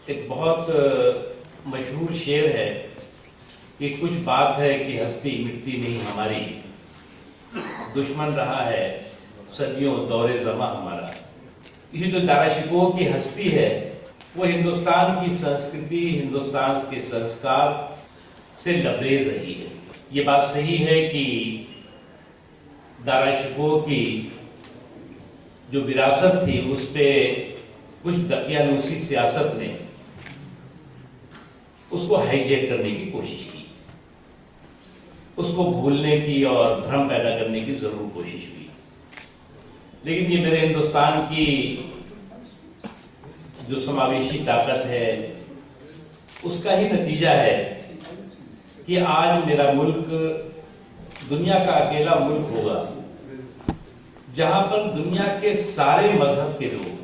एक बहुत मशहूर शेर है कि कुछ बात है कि हस्ती मिटती नहीं हमारी, दुश्मन रहा है सदियों दौरे ज़मा हमारा। ये जो दाराशिकोह की हस्ती है वो हिंदुस्तान की संस्कृति, हिंदुस्तान के संस्कार से लबरेज रही है। ये बात सही है कि दाराशिकोह की जो विरासत थी उस पर कुछ दकियानूसी सियासत ने उसको हाईजैक करने की कोशिश की, उसको भूलने की और भ्रम पैदा करने की जरूर कोशिश की। लेकिन ये मेरे हिंदुस्तान की जो समावेशी ताकत है उसका ही नतीजा है कि आज मेरा मुल्क दुनिया का अकेला मुल्क होगा जहां पर दुनिया के सारे मजहब के लोग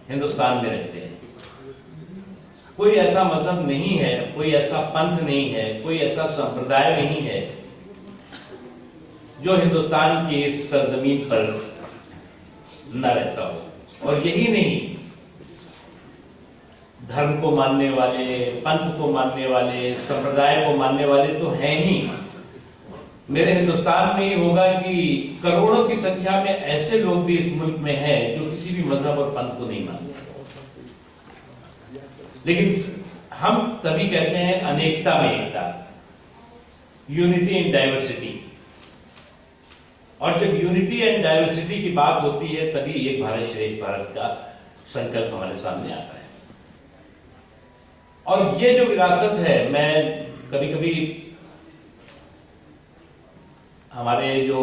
हिंदुस्तान में रहते हैं। कोई ऐसा मजहब नहीं है, कोई ऐसा पंथ नहीं है, कोई ऐसा संप्रदाय नहीं है जो हिंदुस्तान की इस सरजमीन पर न रहता हो। और यही नहीं, धर्म को मानने वाले, पंथ को मानने वाले, संप्रदाय को मानने वाले तो हैं ही। मेरे हिंदुस्तान में ही होगा कि करोड़ों की संख्या में ऐसे लोग भी इस मुल्क में हैं जो किसी भी मजहब और पंथ को नहीं मानते। लेकिन हम तभी कहते हैं अनेकता में एकता, यूनिटी इन डाइवर्सिटी। और जब यूनिटी एंड डाइवर्सिटी की बात होती है तभी एक भारत श्रेष्ठ भारत का संकल्प हमारे सामने आता है। और ये जो विरासत है, मैं कभी कभी हमारे जो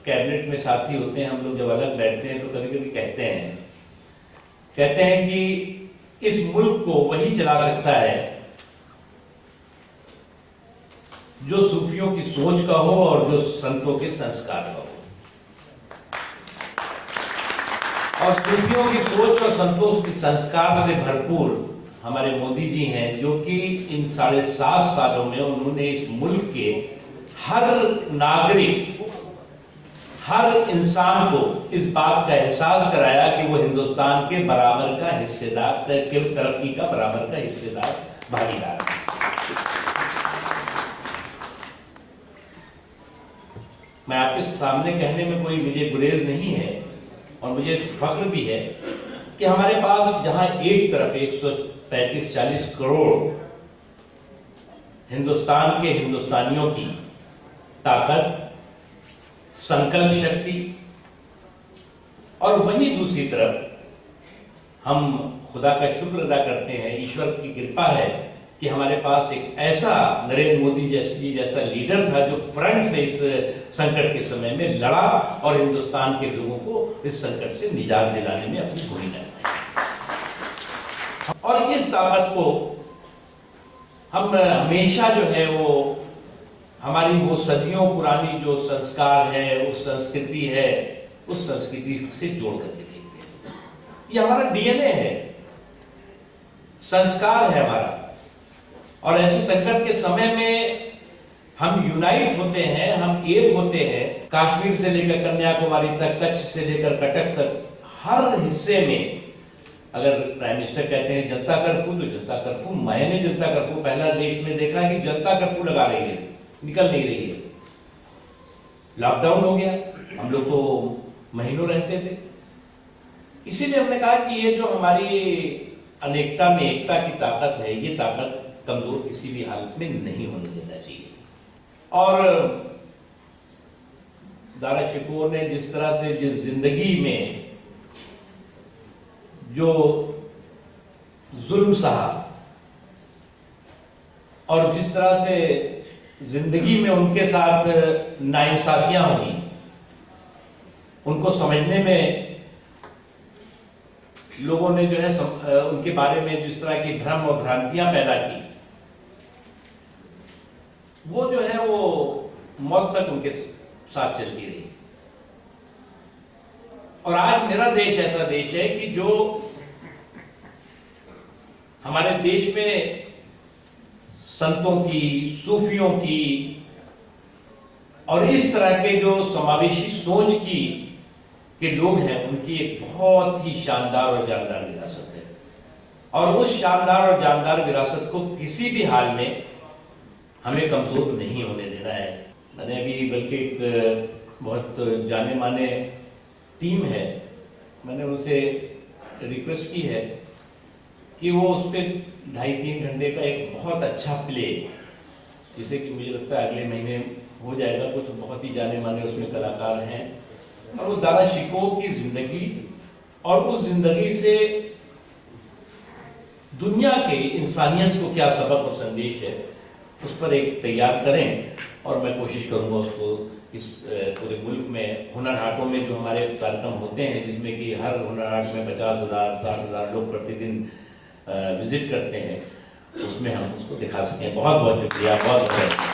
कैबिनेट में साथी होते हैं, हम लोग जब अलग बैठते हैं तो कभी कभी कहते हैं कि इस मुल्क को वही चला सकता है जो सूफियों की सोच का हो और जो संतों के संस्कार का हो। और सूफियों की सोच और संतों के संस्कार से भरपूर हमारे मोदी जी हैं, जो कि इन 7.5 सालों में उन्होंने इस मुल्क के हर नागरिक, हर इंसान को इस बात का एहसास कराया कि वो हिंदुस्तान के बराबर का हिस्सेदार, तरक्की का बराबर का हिस्सेदार, भागीदार है। मैं आपके सामने कहने में कोई मुझे गुरेज नहीं है और मुझे फख्र भी है कि हमारे पास जहां एक तरफ 135-40 करोड़ हिंदुस्तान के हिंदुस्तानियों की ताकत, संकल्प शक्ति, और वहीं दूसरी तरफ हम खुदा का शुक्र अदा करते हैं, ईश्वर की कृपा है कि हमारे पास एक ऐसा नरेंद्र मोदी जी जैसा लीडर था जो फ्रंट से इस संकट के समय में लड़ा और हिंदुस्तान के लोगों को इस संकट से निजात दिलाने में अपनी भूमिका निभाई। और इस ताकत को हम हमेशा जो है वो हमारी वो सदियों पुरानी जो संस्कार है, उस संस्कृति है, उस संस्कृति से जोड़ करके देखते हैं। ये हमारा डीएनए है, संस्कार है हमारा। और ऐसे संकट के समय में हम यूनाइट होते हैं, हम एक होते हैं। कश्मीर से लेकर कन्याकुमारी तक, कच्छ से लेकर कटक तक, हर हिस्से में अगर प्राइम मिनिस्टर कहते हैं जनता कर्फ्यू तो जनता कर्फ्यू, मैंने जनता कर्फ्यू पहला देश में देखा कि जनता कर्फ्यू लगा रही है, निकल नहीं रही है। लॉकडाउन हो गया, हम लोग तो महीनों रहते थे। इसीलिए हमने कहा कि ये जो हमारी अनेकता में एकता की ताकत है, ये ताकत कमजोर किसी भी हालत में नहीं होने देना चाहिए। और दाराशिकोह ने जिस तरह से जिस जिंदगी में जो जुल्म सहा और जिस तरह से जिंदगी में उनके साथ नाइंसाफियां हुई, उनको समझने में लोगों ने जो है उनके बारे में जिस तरह की भ्रम और भ्रांतियां पैदा की, वो जो है वो मौत तक उनके साथ चलती रही। और आज मेरा देश ऐसा देश है कि जो हमारे देश में संतों की, सूफियों की और इस तरह के जो समावेशी सोच की के लोग हैं उनकी एक बहुत ही शानदार और जानदार विरासत है, और उस शानदार और जानदार विरासत को किसी भी हाल में हमें कमजोर नहीं होने देना है। मैंने अभी बल्कि एक बहुत जाने माने टीम है, मैंने उनसे रिक्वेस्ट की है कि वो उस पर 2.5-3 घंटे का एक बहुत अच्छा प्ले, जिसे कि मुझे लगता है अगले महीने हो जाएगा, कुछ बहुत ही जाने माने उसमें कलाकार हैं, और वो दारा शिकोह की जिंदगी और उस जिंदगी से दुनिया के इंसानियत को क्या सबक और संदेश है उस पर एक तैयार करें। और मैं कोशिश करूंगा उसको इस पूरे मुल्क में हुनर हाटों में जो हमारे कार्यक्रम होते हैं, जिसमें कि हर हुनर हाट में 50,000 60,000 लोग प्रतिदिन विजिट करते हैं, उसमें हम उसको दिखा सकें। बहुत बहुत शुक्रिया, बहुत बहुत